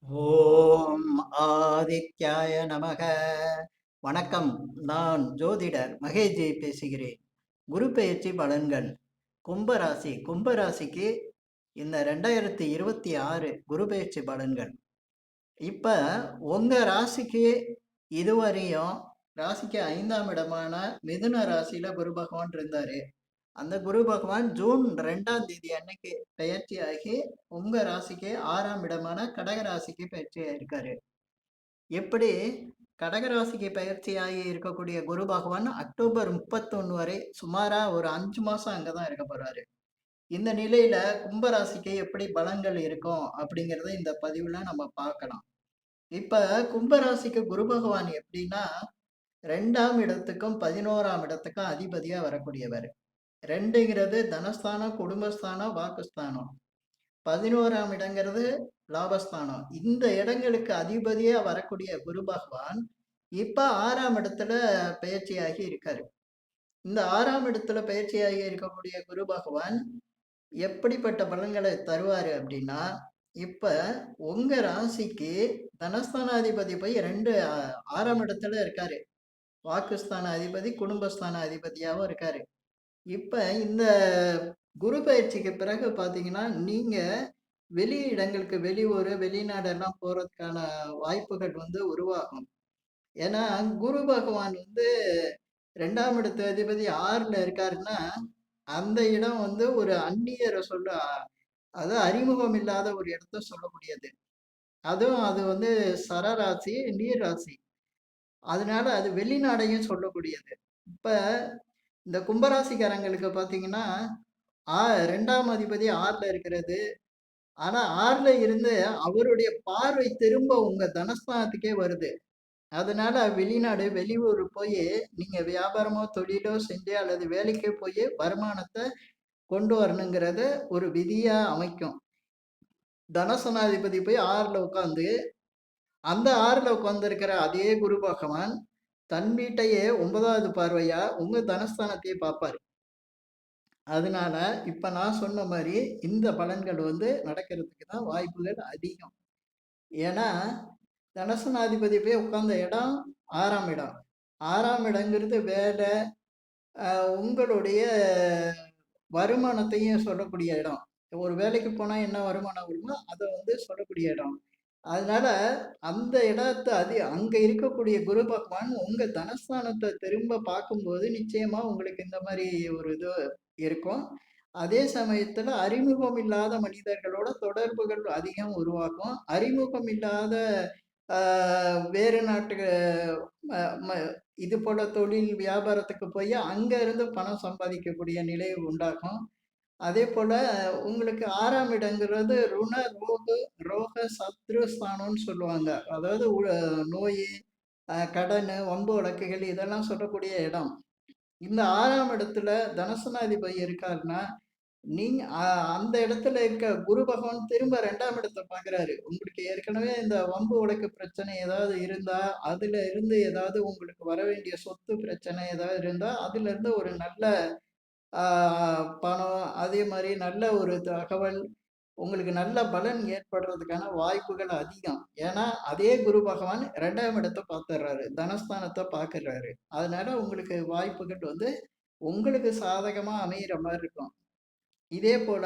ஓம் ஆதித்யாய நமக. வணக்கம். நான் ஜோதிடர் மகேஜி பேசுகிறேன். குரு பெயர்ச்சி பலன்கள். கும்பராசிக்கு இந்த 2026 குரு பெயர்ச்சி பலன்கள். இப்ப உங்க ராசிக்கு இதுவரையும் ராசிக்கு 5ஆம் இடமான மிதுன ராசியில குரு பகவான் இருந்தாரு. அந்த குரு பகவான் ஜூன் 2ஆம் தேதி அன்னைக்கு பெயர்ச்சியாகி உங்க ராசிக்கு 6ஆம் இடமான கடக ராசிக்கு பெயர்ச்சியாயிருக்காரு. எப்படி கடகராசிக்கு பயிற்சியாகி இருக்கக்கூடிய குரு பகவான் அக்டோபர் 31 வரை சுமாரா ஒரு 5 மாசம் அங்கதான் இருக்க போறாரு. இந்த நிலையில கும்பராசிக்கு எப்படி பலன்கள் இருக்கும் அப்படிங்கறத இந்த பதிவுல நம்ம பார்க்கலாம். இப்ப கும்பராசிக்கு குரு பகவான் எப்படின்னா 2ஆம் இடத்துக்கும் 11ஆம் இடத்துக்கும் அதிபதியா வரக்கூடியவர். 2ங்கிறது தனஸ்தானம், குடும்பஸ்தானம், வாக்குஸ்தானம். 11ஆம் இடங்கிறது லாபஸ்தானம். இந்த இடங்களுக்கு அதிபதியா வரக்கூடிய குரு பகவான் இப்ப 6ஆம் இடத்துல பயிற்சியாகி இருக்காரு. இந்த 6ஆம் இடத்துல பயிற்சியாகி இருக்கக்கூடிய குரு பகவான் எப்படிப்பட்ட பலன்களை தருவாரு அப்படின்னா, இப்ப உங்க ராசிக்கு தனஸ்தானாதிபதி போய் 6ஆம் இடத்துல இருக்காரு. வாக்குஸ்தான அதிபதி, குடும்பஸ்தான அதிபதியாவும் இருக்காரு. இப்ப இந்த குரு பயிற்சிக்கு பிறகு பார்த்தீங்கன்னா, நீங்க வெளி இடங்களுக்கு வெளியூர், வெளிநாடெல்லாம் போறதுக்கான வாய்ப்புகள் உருவாகும். ஏன்னா, குரு பகவான் 2ஆம் இடத்து அதிபதி 6ல இருக்காருன்னா, அந்த இடம் ஒரு அந்நியர அதாவது அறிமுகம் இல்லாத ஒரு இடத்த சொல்லக்கூடியது. அதுவும் அது சரராசி, நீர் ராசி. அதனால அது வெளிநாடையும் சொல்லக்கூடியது. இப்ப இந்த கும்பராசிக்காரங்களுக்கு பார்த்தீங்கன்னா, ஆ 2ஆம் அதிபதி 6ல இருக்கிறது. ஆனா 6ல இருந்து அவருடைய பார்வை திரும்ப உங்க தனஸ்தானத்துக்கே வருது. அதனால வெளிநாடு, வெளியூர் போயி நீங்க வியாபாரமோ, தொழிலோ செஞ்சு அல்லது வேலைக்கே போயி வருமானத்த கொண்டு வரணுங்கிறத ஒரு விதியா அமைக்கும். தனசனாதிபதி போய் 6ல உட்கார்ந்து, அந்த 6ல உட்கார்ந்திருக்கிற அதே குரு பகவான் தன் வீட்டையே 9வது பார்வையா உங்க தனஸ்தானத்தையே பார்ப்பாரு. அதனால இப்ப நான் சொன்ன மாரி இந்த பலன்கள் நடக்கிறதுக்கு தான் வாய்ப்புகள் அதிகம். ஏன்னா, தனசனாதிபதி போய் உட்கார்ந்த இடம் 6ஆம் இடம். 6ஆம் இடங்கிறது வேலை, உங்களுடைய வருமானத்தையும் சொல்லக்கூடிய இடம். ஒரு வேலைக்கு போனா என்ன வருமானம் வருமோ, அத சொல்லக்கூடிய இடம். அதனால அந்த இடத்த அங்க இருக்கக்கூடிய குரு பகவான் உங்க தனஸ்தானத்த திரும்ப பார்க்கும்போது, நிச்சயமா உங்களுக்கு இந்த மாரி ஒரு இது இருக்கும். அதே சமயத்துல அறிமுகம் இல்லாத மனிதர்களோட தொடர்புகள் அதிகம் உருவாக்கும். அறிமுகம் இல்லாத ஆ வேறு நாட்டுக்கு ம ம இது போல தொழில், வியாபாரத்துக்கு போயி அங்க இருந்து பணம் சம்பாதிக்கக்கூடிய நிலை உண்டாகும். அதேபோல உங்களுக்கு 6ஆம் இடங்கிறது ரோக சத்ருஸ்தானம்னு சொல்லுவாங்க. அதாவது நோயி, கடனு, வம்பு வழக்குகள் இதெல்லாம் சொல்லக்கூடிய இடம். இந்த 6ஆம் இடத்துல தனசனாதிபதி இருக்காருன்னா, நீங்க அந்த இடத்துல இருக்க குரு பகவான் திரும்ப 2ஆம் இடத்த பார்க்குறாரு. உங்களுக்கு ஏற்கனவே இந்த வம்பு வழக்கு பிரச்சனை ஏதாவது இருந்தா, அதுல இருந்து ஏதாவது உங்களுக்கு வர வேண்டிய சொத்து பிரச்சனை ஏதாவது இருந்தா, அதுலருந்து ஒரு நல்ல ஆ பணம், அதே மாரி நல்ல ஒரு தகவல், உங்களுக்கு நல்ல பலன் ஏற்படுறதுக்கான வாய்ப்புகள் அதிகம். ஏன்னா, அதே குரு பகவான் 2ஆம் இடத்த பார்த்துடுறாரு. தனஸ்தானத்த பார்க்குறாரு. அதனால உங்களுக்கு வாய்ப்புகள் உங்களுக்கு சாதகமா அமையிற மாரி இருக்கும். இதே போல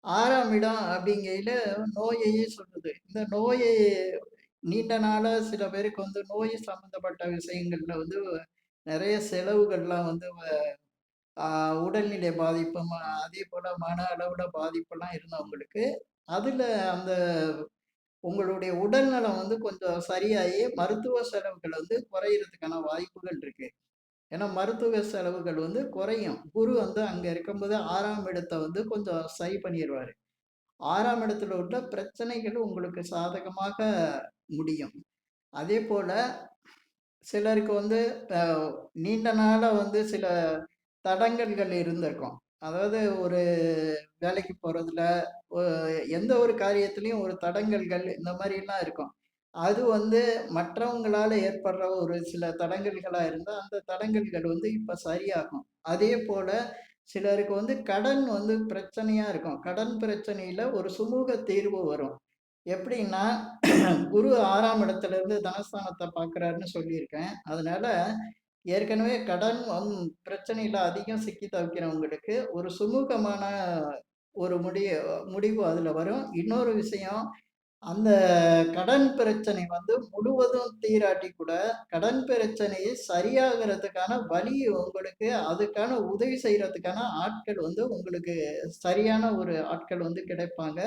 6ஆம் இடம் அப்படிங்கையில நோயையும் சொல்லுது. இந்த நோயை நீண்ட நாளா சில பேருக்கு நோய் சம்மந்தப்பட்ட விஷயங்கள்ல நெறைய செலவுகள்லாம் ஆ உடல்நிலை பாதிப்பு, அதேபோல மன அளவுல பாதிப்பெல்லாம் இருந்தவங்களுக்கு, அதுல அந்த உங்களுடைய உடல்நலம் கொஞ்சம் சரியாயி மருத்துவ செலவுகள் குறையறதுக்கான வாய்ப்புகள் இருக்கு. ஏன்னா மருத்துவ செலவுகள் குறையும். குரு அங்க இருக்கும்போது 6ஆம் இடத்த கொஞ்சம் சரி பண்ணிருவாரு. 6ஆம் இடத்துல உள்ள பிரச்சனைகள் உங்களுக்கு சாதகமாக முடியும். அதேபோல சிலருக்கு அ நீண்ட நாளா சில தடங்கல்கள் இருந்திருக்கும். அதாவது ஒரு வேலைக்கு போறதுல, ஒ எந்த ஒரு காரியத்திலயும் ஒரு தடங்கல்கள் இந்த மாரிலாம் இருக்கும். அது மற்றவங்களால ஏற்படுற ஒரு சில தடங்கல்களா இருந்தா, அந்த தடங்கல்கள் இப்ப சரியாகும். அதேபோல சிலருக்கு கடன் பிரச்சனையா இருக்கும். கடன் பிரச்சனையில ஒரு சுமூக தீர்வு வரும். எப்படின்னா, குரு 6ஆம் இடத்துல இருந்து தனஸ்தானத்த பார்க்குறாருன்னு சொல்லியிருக்கேன். அதனால ஏற்கனவே கடன் பிரச்சனையில அதிகம் சிக்கி தவிக்கிறவங்களுக்கு ஒரு சுமூகமான ஒரு முடிவு அதுல வரும். இன்னொரு விஷயம், அந்த கடன் பிரச்சனை முழுவதும் தீராட்டி கூட, கடன் பிரச்சனையை சரியாகறதுக்கான வழி உங்களுக்கு அதுக்கான உதவி செய்றதுக்கான ஆட்கள் உங்களுக்கு சரியான ஒரு ஆட்கள் கிடைப்பாங்க.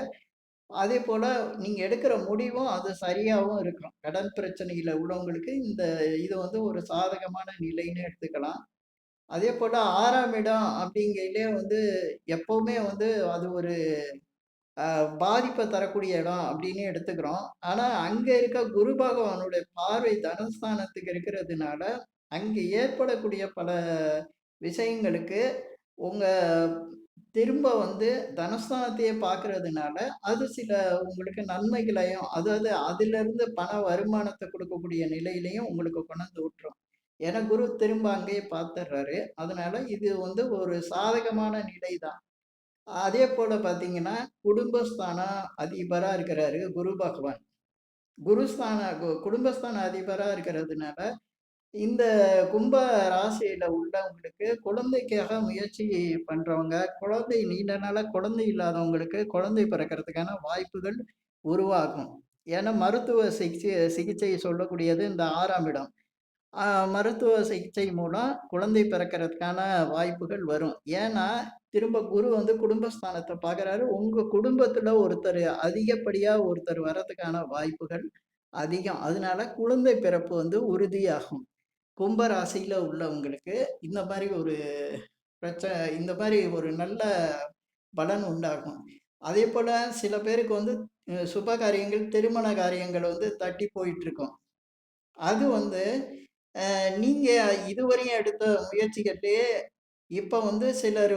அதேபோல நீங்க எடுக்கிற முடிவும் அது சரியாவும் இருக்கும். கடன் பிரச்சனையில உள்ளவங்களுக்கு இது ஒரு சாதகமான நிலைன்னு எடுத்துக்கலாம். அதேபோல 6ஆம் இடம் அப்படிங்கையிலே எப்பவுமே அது ஒரு பாதிப்ப தரக்கூடிய இடம் அப்படின்னு எடுத்துக்கிறோம். ஆனா, அங்க இருக்க குரு பகவானுடைய பார்வை தனஸ்தானத்துக்கு இருக்கிறதுனால, அங்கே ஏற்படக்கூடிய பல விஷயங்களுக்கு உங்க திரும்ப தனஸ்தானத்தையே பார்க்கிறதுனால, அது சில உங்களுக்கு நன்மைகளையும், அதாவது அதிலிருந்து பண வருமானத்த குடுக்கக்கூடிய நிலையிலயும் உங்களுக்கு கொண்டாந்து விட்டுரும். ஏன்னா, குரு திரும்ப அங்கேயே பார்த்துடுறாரு. அதனால இது ஒரு சாதகமான நிலை தான். அதேபோல பார்த்தீங்கன்னா, குடும்பஸ்தான அதிபரா இருக்கிறாரு குரு பகவான். குடும்பஸ்தான அதிபரா இருக்கிறதுனால, இந்த கும்ப ராசியில உள்ளவங்களுக்கு குழந்தைக்காக முயற்சி பண்றவங்க, நீண்ட நாளா குழந்தை இல்லாதவங்களுக்கு குழந்தை பிறக்கறதுக்கான வாய்ப்புகள் உருவாகும். ஏன்னா, மருத்துவ சிகிச்சை சொல்லக்கூடியது இந்த 6ஆம் இடம். அ மருத்துவ சிகிச்சை மூலம் குழந்தை பிறக்கறதுக்கான வாய்ப்புகள் வரும். ஏன்னா, திரும்ப குரு குடும்பஸ்தானத்த பார்க்குறாரு. உங்க குடும்பத்துல அதிகப்படியா ஒருத்தர் வர்றதுக்கான வாய்ப்புகள் அதிகம். அதனால குழந்தை பிறப்பு உறுதியாகும். கும்ப ராசியில உள்ளவங்களுக்கு இந்த மாரி ஒரு இந்த மாரி ஒரு நல்ல பலன் உண்டாகும். அதேபோல சில பேருக்கு சுப காரியங்கள், திருமண காரியங்கள் தட்டி போயிட்டுருக்கும். அது நீங்க இதுவரையும் எடுத்த முயற்சிகள்லயே, இப்ப சிலர்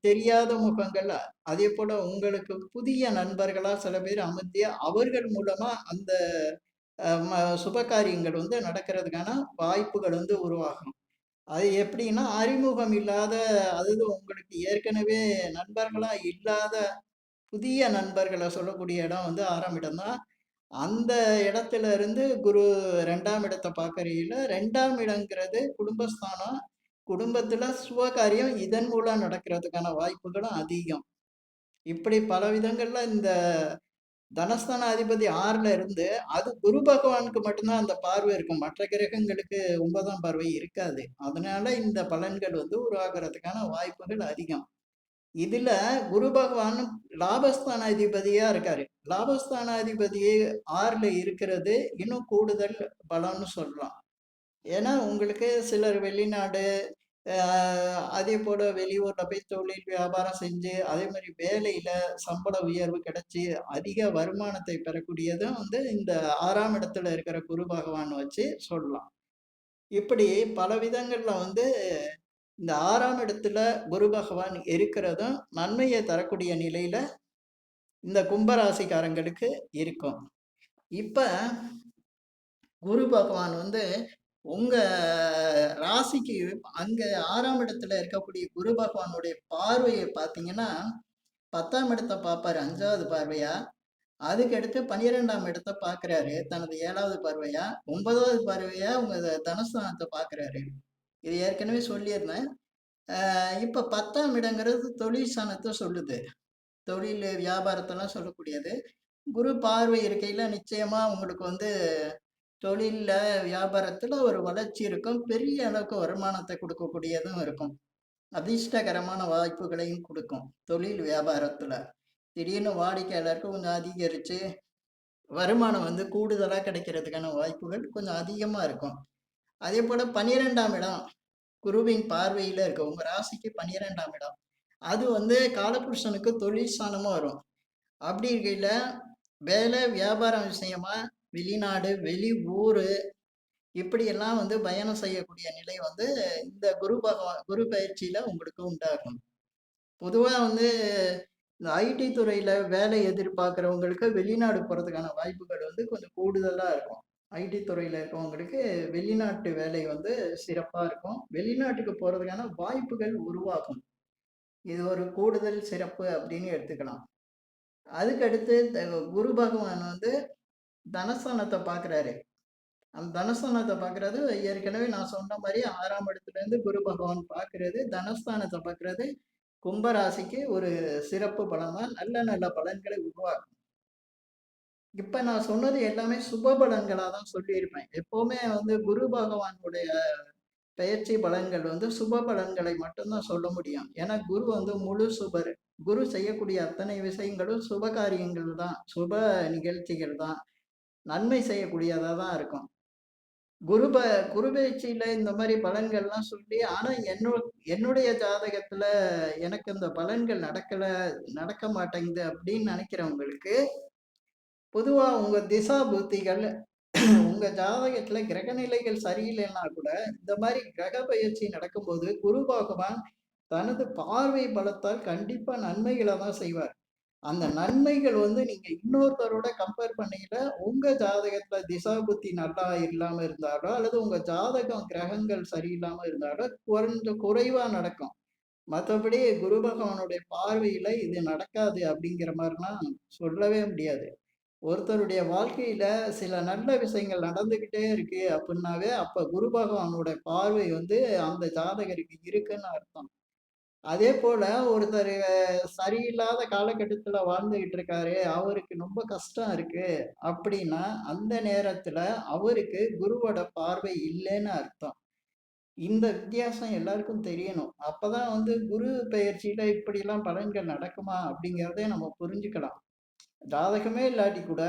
தெரியாத முகங்கள், அதேபோல உங்களுக்கு புதிய நண்பர்களா சில பேர் அமைஞ்சு, அவர்கள் மூலமா அந்த அ ம சுப காரியங்கள் நடக்கிறதுக்கான வாய்ப்புகள் உருவாகும். அது எப்படின்னா, அறிமுகம் இல்லாத, அதாவது உங்களுக்கு ஏற்கனவே நண்பர்களா இல்லாத புதிய நண்பர்கள சொல்லக்கூடிய இடம் 6ஆம் இடம் தான். அந்த இடத்துல இருந்து குரு 2ஆம் இடத்த பார்க்கையில, 2ஆம் இடங்கிறது குடும்பஸ்தானம். குடும்பத்துல சுபகாரியம் இதன் மூலம் நடக்கிறதுக்கான வாய்ப்புகளும் அதிகம். இப்படி பல விதங்கள்ல இந்த தனஸ்தான அதிபதி 6ல இருந்து, அது குரு பகவானுக்கு மட்டும் தான் அந்த பார்வை இருக்கும். மற்ற கிரகங்களுக்கு 9ஆம் பார்வை இருக்காது. அதனால இந்த பலன்கள் உருவாகுறதுக்கான வாய்ப்புகள் அதிகம். இதுல குரு பகவான் லாபஸ்தானாதிபதியா இருக்காரு. லாபஸ்தானாதிபதி 6ல இருக்கிறது இன்னும் கூடுதல் பலம்னு சொல்லலாம். ஏன்னா, உங்களுக்கு சிலர் வெளிநாடு, அ அதேபோல வெளியூர்ல போய் தொழில், வியாபாரம் செஞ்சு, அதே மாரி வேலையில சம்பள உயர்வு கிடைச்சு, அதிக வருமானத்தை பெறக்கூடியதும் இந்த 6ஆம் இடத்துல இருக்கிற குரு பகவான் வச்சு சொல்லலாம். இப்படி பல விதங்கள்ல இந்த 6ஆம் இடத்துல குரு பகவான் இருக்கிறதும் நன்மையை தரக்கூடிய நிலையில இந்த கும்பராசிக்காரங்களுக்கு இருக்கும். இப்ப குரு பகவான் உங்க ராசிக்கு அங்க 6ஆம் இடத்துல இருக்கக்கூடிய குரு பகவானுடைய பார்வையை பார்த்தீங்கன்னா, 10ஆம் இடத்த பார்ப்பாரு 5வது பார்வையா. அதுக்கடுத்து 12ஆம் இடத்த பார்க்குறாரு தனது 7வது பார்வையா. 9வது பார்வையா உங்க தனஸ்தானத்த பார்க்குறாரு. இது ஏற்கனவே சொல்லியிருந்தேன். இப்ப 10ஆம் இடங்கிறது தொழில் ஸ்தானத்த சொல்லுது. தொழில், வியாபாரத்தெல்லாம் சொல்லக்கூடியது. குரு பார்வை இருக்கையில நிச்சயமா உங்களுக்கு தொழில்ல, வியாபாரத்துல ஒரு வளர்ச்சி இருக்கும். பெரிய அளவுக்கு வருமானத்த குடுக்கக்கூடியதும் இருக்கும். அதிர்ஷ்டகரமான வாய்ப்புகளையும் குடுக்கும். தொழில், வியாபாரத்துல. திடீர்னு வாடிக்கையாளருக்கு கொஞ்சம் அதிகரிச்சு, வருமானம் கூடுதலா கிடைக்கிறதுக்கான வாய்ப்புகள் கொஞ்சம் அதிகமா இருக்கும். அதேபோல 12ஆம் இடம் குருவின் பார்வையில இருக்கு. உங்க ராசிக்கு 12ஆம் இடம். அது காலபுருஷனுக்கு தொழில் ஸ்தானமா வரும். அப்படி இருக்கையில, வேலை, வியாபாரம் விஷயமா வெளிநாடு, வெளி ஊரு இப்படியெல்லாம் பயணம் செய்யக்கூடிய நிலை இந்த குரு பயிற்சியில உங்களுக்கு உண்டாகும். பொதுவா இந்த ஐடி துறையில வேலை எதிர்பார்க்கிறவங்களுக்கு வெளிநாடு போறதுக்கான வாய்ப்புகள் கொஞ்சம் கூடுதலா இருக்கும். ஐடி துறையில இருக்கவங்களுக்கு வெளிநாட்டு வேலை சிறப்பா இருக்கும். வெளிநாட்டுக்கு போறதுக்கான வாய்ப்புகள் உருவாகும். இது ஒரு கூடுதல் சிறப்பு அப்படின்னு எடுத்துக்கலாம். அதுக்கடுத்து குரு பகவான் வந்து தனஸ்தானத்தை பார்க்குறாரு. அந்த தனஸ்தானத்தை பார்க்குறது ஏற்கனவே நான் சொன்ன மாரி 6ஆம் இடத்துலேருந்து குரு பகவான் பார்க்குறது, தனஸ்தானத்தை பார்க்குறது கும்பராசிக்கு ஒரு சிறப்பு பலமா நல்ல நல்ல பலன்களை உருவாக்கும். இப்ப நான் சொன்னது எல்லாமே சுப பலன்களா தான் சொல்லியிருப்பேன். எப்பவுமே வந்து குரு பகவானுடைய பெயர்ச்சி பலன்கள் வந்து சுப பலன்களை மட்டும் தான் சொல்ல முடியும். ஏன்னா குரு வந்து முழு சுபர். குரு செய்யக்கூடிய அத்தனை விஷயங்களும் சுப காரியங்கள் தான். சுப நிகழ்ச்சிகள் தான். நன்மை செய்யக்கூடியதா தான் இருக்கும். குரு ப குரு பெயர்ச்சியில இந்த மாரி பலன்கள்லாம் சொல்லி, ஆனா என்னுடைய ஜாதகத்துல எனக்கு இந்த பலன்கள் நடக்க மாட்டேங்குது அப்படின்னு நினைக்கிறவங்களுக்கு, பொதுவா உங்க திசா புத்திகள் உங்க ஜாதகத்துல கிரக நிலைகள் சரியில்லைன்னா கூட, இந்த மாரி கிரக பெயர்ச்சி நடக்கும்போது, குரு பகவான் தனது பார்வை பலத்தால் கண்டிப்பா நன்மைகள தான் செய்வார். அந்த நன்மைகள் வந்து நீங்க இன்னொருத்தரோட கம்பேர் பண்ணையில, உங்க ஜாதகத்துல திசா புத்தி நல்லா இல்லாம இருந்தாலோ, அல்லது உங்க ஜாதகம் கிரகங்கள் சரியில்லாம இருந்தாலோ, கொஞ்சம் குறைவா நடக்கும். மத்தபடி குரு பகவானுடைய பார்வையில இது நடக்காது அப்படிங்கிற மாரிலாம் சொல்லவே முடியாது. ஒருத்தருடைய வாழ்க்கையில சில நல்ல விஷயங்கள் நடந்துகிட்டே இருக்கு அப்படின்னாவே, அப்ப குரு பகவானோட பார்வை வந்து அந்த ஜாதகருக்கு இருக்குன்னு அர்த்தம். அதே போல ஒருத்தரு சரியில்லாத காலகட்டத்துல வாழ்ந்துகிட்டு இருக்காரு, அவருக்கு ரொம்ப கஷ்டம் இருக்கு அப்படின்னா, அந்த நேரத்துல அவருக்கு குருவோட பார்வை இல்லைன்னு அர்த்தம். இந்த வித்தியாசம் எல்லாருக்கும் தெரியணும். அப்பதான் வந்து குரு பெயர்ச்சியில இப்படிலாம் பலன்கள் நடக்குமா அப்படிங்கிறதே நம்ம புரிஞ்சுக்கலாம். ஜாதகமே இல்லாட்டி கூட,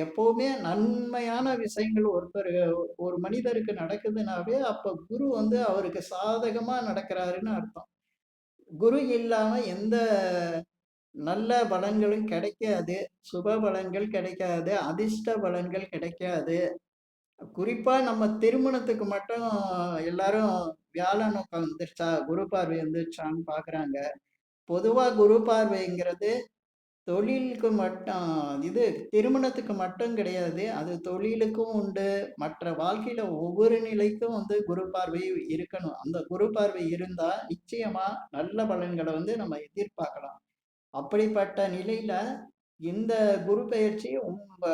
எப்பவுமே நன்மையான விஷயங்கள் ஒரு மனிதருக்கு நடக்குதுன்னாவே, அப்ப குரு வந்து அவருக்கு சாதகமா நடக்கிறாருன்னு அர்த்தம். குரு இல்லாம எந்த நல்ல பலன்களும் கிடைக்காது. சுப பலன்கள் கிடைக்காது. அதிர்ஷ்ட பலன்கள் கிடைக்காது. குறிப்பா நம்ம திருமணத்துக்கு மட்டும் எல்லாரும் வியாழ நோக்கம் வந்துருச்சா, குரு பார்வை வந்துருச்சான்னு பார்க்குறாங்க. பொதுவா குரு பார்வைங்கிறது தொழிலுக்கு மட்டும் இது திருமணத்துக்கு மட்டும் கிடையாது. அது தொழிலுக்கும் உண்டு. மற்ற வாழ்க்கையில ஒவ்வொரு நிலைக்கும் வந்து குரு பார்வை இருக்கணும். அந்த குரு பார்வை இருந்தா நிச்சயமா நல்ல பலன்கள வந்து நம்ம எதிர்பார்க்கலாம். அப்படிப்பட்ட நிலையில இந்த குரு பெயர்ச்சி உங்க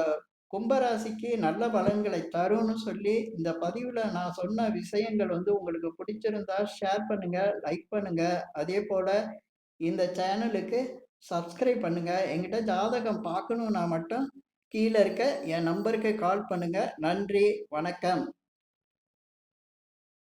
கும்பராசிக்கு நல்ல பலன்களை தரும்னு சொல்லி இந்த பதிவுல நான் சொன்ன விஷயங்கள் வந்து உங்களுக்கு பிடிச்சிருந்தா ஷேர் பண்ணுங்க, லைக் பண்ணுங்க. அதே போல இந்த சேனலுக்கு சப்ஸ்கிரைப் பண்ணுங்க. என்கிட்ட ஜாதகம் பார்க்கணும்னா மட்டும் கீழ இருக்க என் நம்பருக்கு கால் பண்ணுங்க. நன்றி, வணக்கம்.